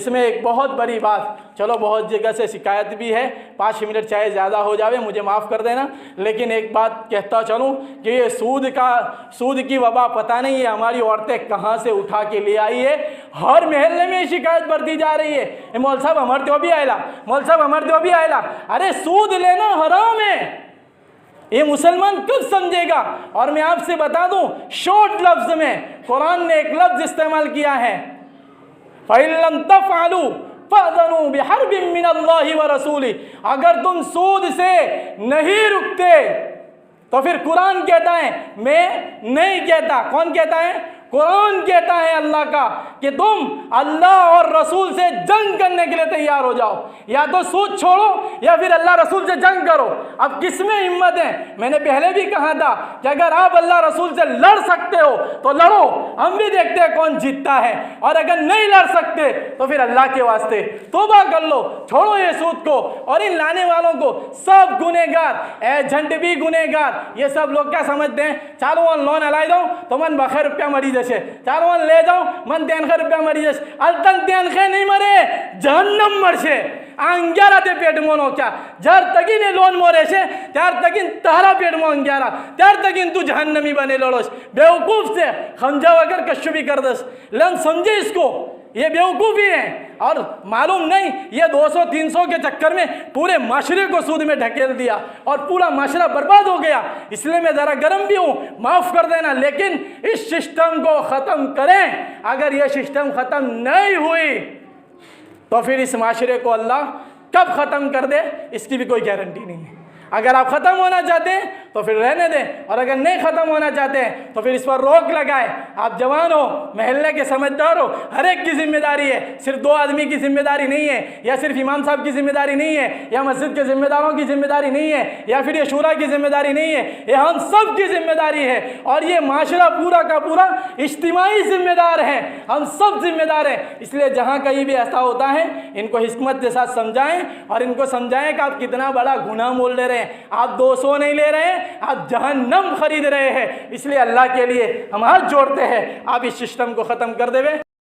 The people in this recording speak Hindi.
इसमें एक बहुत बड़ी बात, चलो बहुत जगह से शिकायत भी है, 5 मिनट चाहे ज़्यादा हो जावे, मुझे माफ़ कर देना, लेकिन एक बात कहता चलूँ कि ये सूद की वबा पता नहीं है हमारी औरतें कहाँ से उठा के ले आई है। हर महल्ले में शिकायत बढ़ती जा रही है, मौल साहब हमारे तो भी आयला, मौल साहब हमारे तो भी आयला। अरे सूद लेना हराम है, ये मुसलमान कब समझेगा। और मैं आपसे बता दूं, शॉर्ट लफ्ज में कुरान ने एक लफ्ज इस्तेमाल किया है, फ़इल्लम तफ़अलू फ़अज़नू बिहर्बिम मिनल्लाहि व रसूली। अगर तुम सूद से नहीं रुकते तो फिर कुरान कहता है, मैं नहीं कहता, कौन कहता है? कुरान कहता है अल्लाह का कि तुम अल्लाह और रसूल से जंग करने के लिए तैयार हो जाओ, या तो सूद छोड़ो या फिर अल्लाह रसूल से जंग करो। अब किस में हिम्मत है? मैंने पहले भी कहा था कि अगर आप अल्लाह रसूल से लड़ सकते हो तो लड़ो, हम भी देखते हैं कौन जीतता है, और अगर नहीं लड़ सकते तो फिर अल्लाह के वास्ते तौबा कर लो, छोड़ो ये सूद को। और इन लाने वालों को सब गुनेगार, एजेंट भी गुनेगार। ये सब लोग क्या समझते हैं, चालो लोन हलाई दो तो मन बखे रुपया मरी जैसे, चालो ले जाओ मन 3 रुपया मरी जैसे, अलतन 3 नहीं मरे, जहन्नम मरसे। अंग्यारा ते पेट मोनो क्या जर तकीने लोन मोरे से त्यार तकीन तारा पेट मो अंग्यारा, त्यार तकीन तू जहन्नमी बने लड़ोस। बेवकूफ से खंजा अगर कश्य भी कर दस, लन समझे इसको, ये बेवकूफ़ी है। और मालूम नहीं ये 200-300 के चक्कर में पूरे माशरे को सूद में ढकेल दिया और पूरा माशरा बर्बाद हो गया। इसलिए मैं ज़रा गर्म भी हूँ, माफ़ कर देना, लेकिन इस सिस्टम को ख़त्म करें। अगर ये सिस्टम ख़त्म नहीं हुई तो फिर इस माशरे को अल्लाह कब ख़त्म कर दे इसकी भी कोई गारंटी नहीं है। अगर आप ख़त्म होना चाहते हैं तो फिर रहने दें, और अगर नहीं ख़त्म होना चाहते हैं तो फिर इस पर रोक लगाए। आप जवान हो, महल्ले के समझदार हो, हर एक की जिम्मेदारी है, सिर्फ 2 आदमी की जिम्मेदारी नहीं है, या सिर्फ इमाम साहब की जिम्मेदारी नहीं है, या मस्जिद के जिम्मेदारों की जिम्मेदारी नहीं है, या फिर ये शूरा की जिम्मेदारी नहीं है, ये हम सब की जिम्मेदारी है। और ये माशरा पूरा का पूरा इज्तिमाई जिम्मेदार है, हम सब जिम्मेदार हैं। इसलिए जहाँ कहीं भी ऐसा होता है इनको हिकमत के साथ समझाएं, और इनको समझाएं कि आप कितना बड़ा गुनाह मोल ले रहे हैं। आप 200 नहीं ले रहे हैं, आप जहन्नम खरीद रहे हैं। इसलिए अल्लाह के लिए हम हाथ जोड़ते हैं, आप इस सिस्टम को ख़त्म कर देवे।